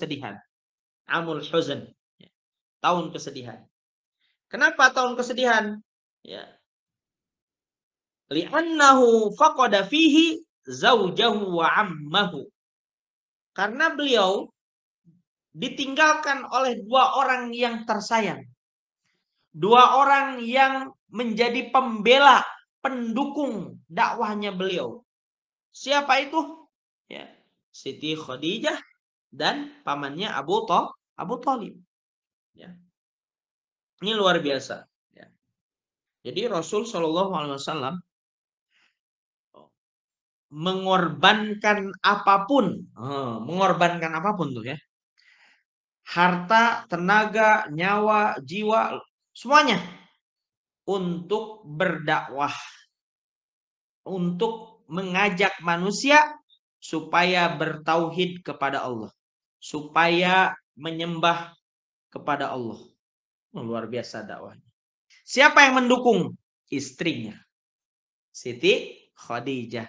kesedihan. Amul huzn. Ya. Tahun kesedihan. Kenapa tahun kesedihan? Ya. Li'annahu faqada fihi zaujahu wa ammahu. Karena beliau ditinggalkan oleh dua orang yang tersayang. Dua orang yang menjadi pembela, pendukung dakwahnya beliau. Siapa itu? Ya, Siti Khadijah dan pamannya Abu Thalib. Ya. Ini luar biasa. Ya. Jadi Rasul Shallallahu Alaihi Wasallam mengorbankan apapun tuh ya, harta, tenaga, nyawa, jiwa, semuanya untuk berdakwah, untuk mengajak manusia supaya bertauhid kepada Allah, supaya menyembah kepada Allah. Luar biasa dakwahnya. Siapa yang mendukung? Istrinya, Siti Khadijah.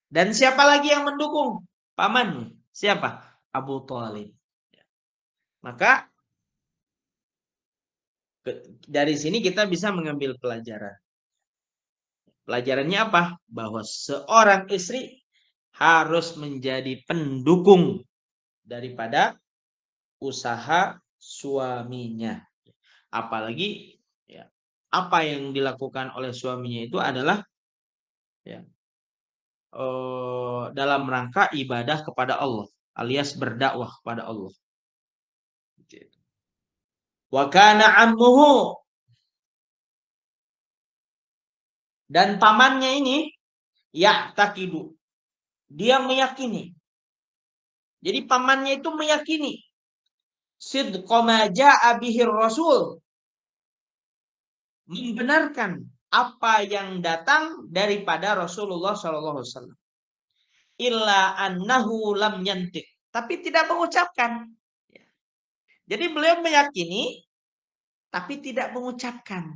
Dan siapa lagi yang mendukung? Pamannya. Siapa? Abu Thalib. Maka dari sini kita bisa mengambil pelajaran. Pelajarannya apa? Bahwa seorang istri harus menjadi pendukung daripada usaha suaminya. Apalagi ya, apa yang dilakukan oleh suaminya itu adalah ya, dalam rangka ibadah kepada Allah, alias berdakwah kepada Allah. Wa kana ammuhu, dan pamannya ini ya'taqidu, dia meyakini. Jadi pamannya itu meyakini sidqa ma jaa bihi Rasul, membenarkan apa yang datang daripada Rasulullah sallallahu alaihi wasallam. Illa annahu lam yantiq, tapi tidak mengucapkan. Jadi beliau meyakini tapi tidak mengucapkan.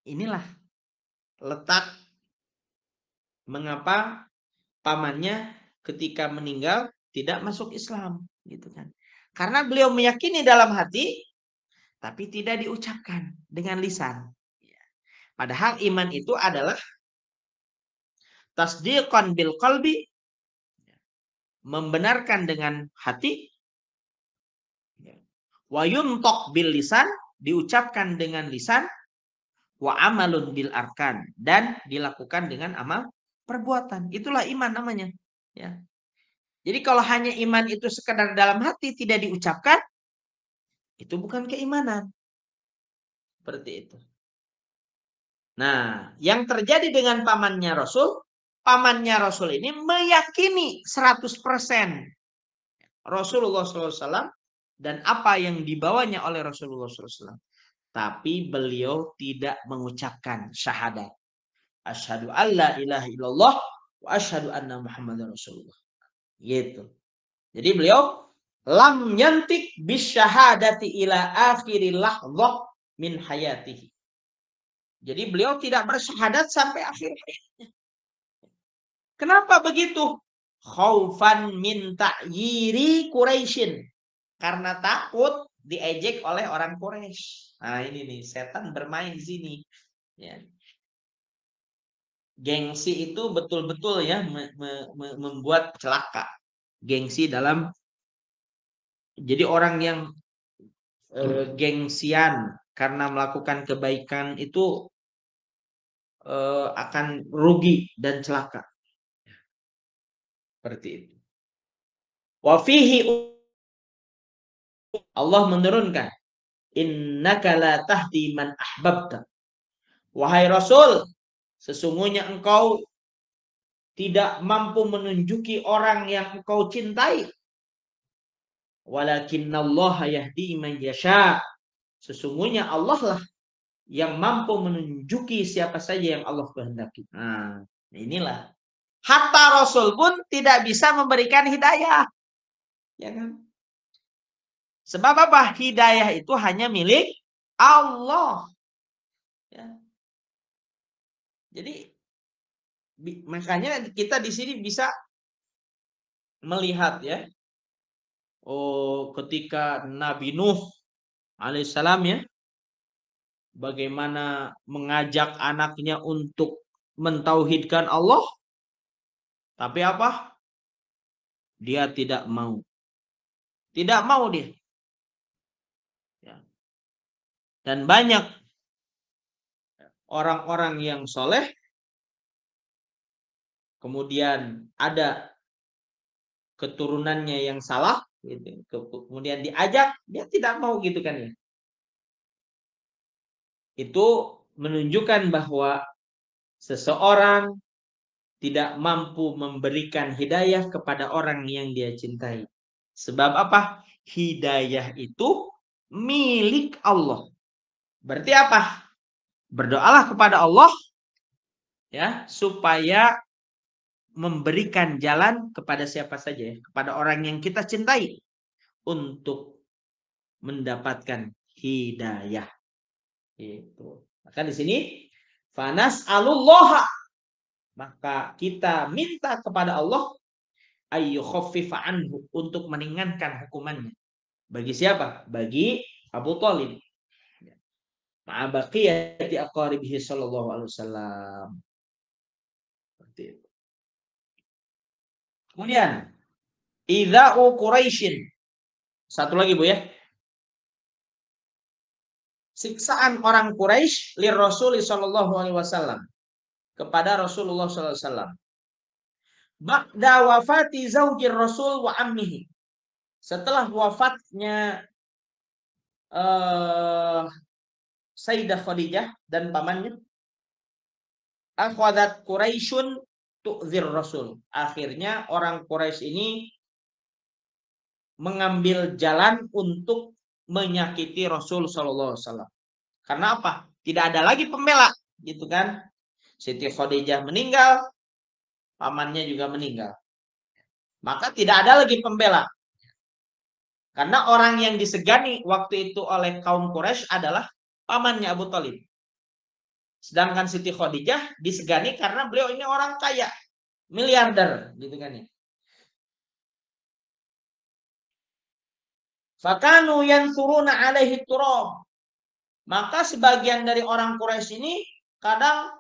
Inilah letak mengapa pamannya ketika meninggal tidak masuk Islam, gitu kan. Karena beliau meyakini dalam hati tapi tidak diucapkan dengan lisan. Padahal iman itu adalah tasdiqan bil qalbi, membenarkan dengan hati, wa yuntok bil lisan, diucapkan dengan lisan, wa amalun bil arkan, dan dilakukan dengan amal perbuatan. Itulah iman namanya. Ya. Jadi kalau hanya iman itu sekedar dalam hati tidak diucapkan, itu bukan keimanan. Seperti itu. Nah, yang terjadi dengan pamannya Rasul ini meyakini 100% Rasulullah SAW dan apa yang dibawanya oleh Rasulullah SAW. Tapi beliau tidak mengucapkan syahadat. Asyhadu alla ilaha illallah wa asyhadu anna Muhammadar Rasulullah. Gitu. Jadi beliau lam yantik bisyahadati ila akhiril lahdzah min hayatihi. Jadi beliau tidak bersyahadat sampai akhir hayatnya. Kenapa begitu? Khaufan min ta'yiri Quraisyin. Karena takut diejek oleh orang Quraisy. Nah, ini nih, setan bermain di sini. Ya. Gengsi itu betul-betul ya membuat celaka. Gengsi dalam, jadi orang yang gengsian karena melakukan kebaikan itu akan rugi dan celaka. Seperti itu. Wa fihi, Allah menurunkan, innaka la tahdi man ahbabta. Wahai Rasul, sesungguhnya engkau tidak mampu menunjuki orang yang engkau cintai. Walakinnallaha yahdi man yasha. Sesungguhnya Allah lah yang mampu menunjuki siapa saja yang Allah kehendaki. Nah, inilah. Hatta Rasul pun tidak bisa memberikan hidayah. Ya kan? Sebab apa? Hidayah itu hanya milik Allah. Ya. Jadi makanya kita di sini bisa melihat ya, ketika Nabi Nuh alaihissalam ya, bagaimana mengajak anaknya untuk mentauhidkan Allah, tapi apa? Dia tidak mau. Tidak mau dia. Ya. Dan banyak orang-orang yang soleh, kemudian ada keturunannya yang salah, gitu. Kemudian diajak, dia tidak mau gitu kan ya. Itu menunjukkan bahwa seseorang tidak mampu memberikan hidayah kepada orang yang dia cintai. Sebab apa? Hidayah itu milik Allah. Berarti apa? Berdoalah kepada Allah ya, supaya memberikan jalan kepada siapa saja ya, kepada orang yang kita cintai untuk mendapatkan hidayah. Itu. Maka di sini fanas alullah, maka kita minta kepada Allah ayu khaffifa anhu, untuk meringankan hukumannya. Bagi siapa? Bagi Abu Thalib. Ma'a baqiyati aqaribihi sallallahu alaihi wasallam. Seperti itu. Kemudian idza'u Quraisyin. Satu lagi Bu ya. Siksaan orang Quraisy lir Rasul sallallahu alaihi wasallam, kepada Rasulullah sallallahu alaihi wasallam. Ba'da wafati zaujir Rasul wa ammihi. Setelah wafatnya Sayyidah Khadijah dan pamannya, akhwadat Quraisyun tu'zir Rasul. Akhirnya orang Quraisy ini mengambil jalan untuk menyakiti Rasul sallallahu alaihi wasallam. Karena apa? Tidak ada lagi pembela, gitu kan? Siti Khadijah meninggal, pamannya juga meninggal. Maka tidak ada lagi pembela. Karena orang yang disegani waktu itu oleh kaum Quraisy adalah pamannya Abu Thalib. Sedangkan Siti Khadijah disegani karena beliau ini orang kaya, miliarder, gitu kan ya. Fakanu yansuruna alaihi turab. Maka sebagian dari orang Quraisy ini kadang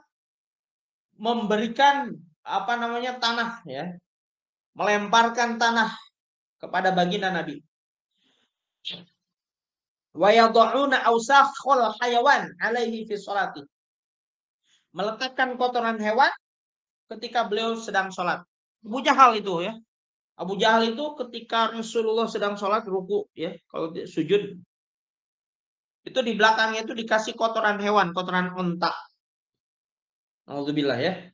memberikan tanah ya, melemparkan tanah kepada baginda Nabi. Wa yad'una awsakhul hayawan alaihi fi sholati. Meletakkan kotoran hewan ketika beliau sedang sholat. Abu Jahal itu ya. Abu Jahal itu ketika Rasulullah sedang sholat ruku ya, kalau sujud itu di belakangnya itu dikasih kotoran hewan, kotoran unta. Alhamdulillah ya.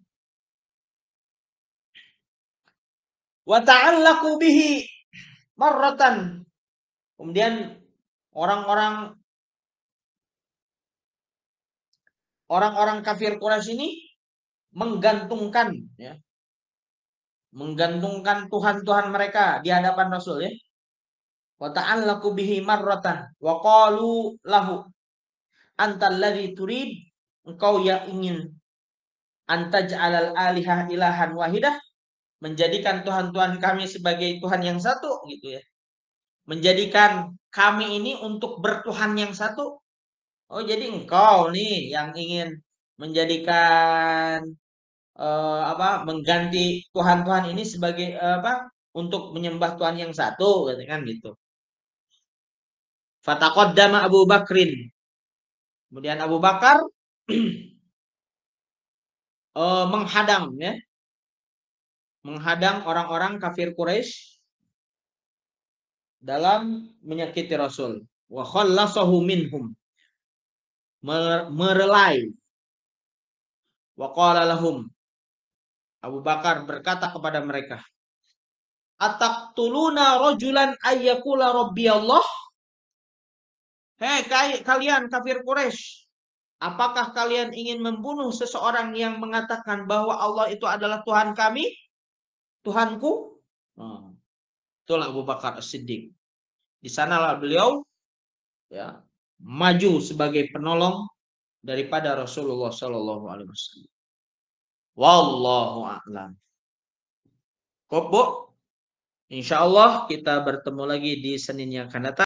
Wa ta'allaqu bihi marratan. Kemudian orang-orang kafir Quraisy ini menggantungkan ya, menggantungkan tuhan-tuhan mereka di hadapan Rasul ya. Wa ta'allaqu bihi marratan wa qalu lahu antal ladzi turid, engkau yang ingin antaj'alal alihah ilahan wahidah, menjadikan tuhan-tuhan kami sebagai Tuhan yang satu gitu ya. Menjadikan kami ini untuk bertuhan yang satu. Oh, jadi engkau nih yang ingin menjadikan mengganti tuhan-tuhan ini sebagai untuk menyembah Tuhan yang satu, kan gitu. Fataqaddama Abu Bakrin. Kemudian Abu Bakar menghadang ya. Menghadang orang-orang kafir Quraisy dalam menyakiti Rasul. Wa khallasahu minhum. Merelai. Wa qala lahum. Abu Bakar berkata kepada mereka, ataqtuluna rajulan ayyakula rabbi Allah? Hei kalian kafir Quraisy, apakah kalian ingin membunuh seseorang yang mengatakan bahwa Allah itu adalah Tuhan kami, Tuhanku? Itulah Abu Bakar As-Siddiq. Di sanalah beliau ya maju sebagai penolong daripada Rasulullah Shallallahu Alaihi Wasallam. Wallahu a'lam. Kok Bu? Insya Allah kita bertemu lagi di Senin yang akan datang.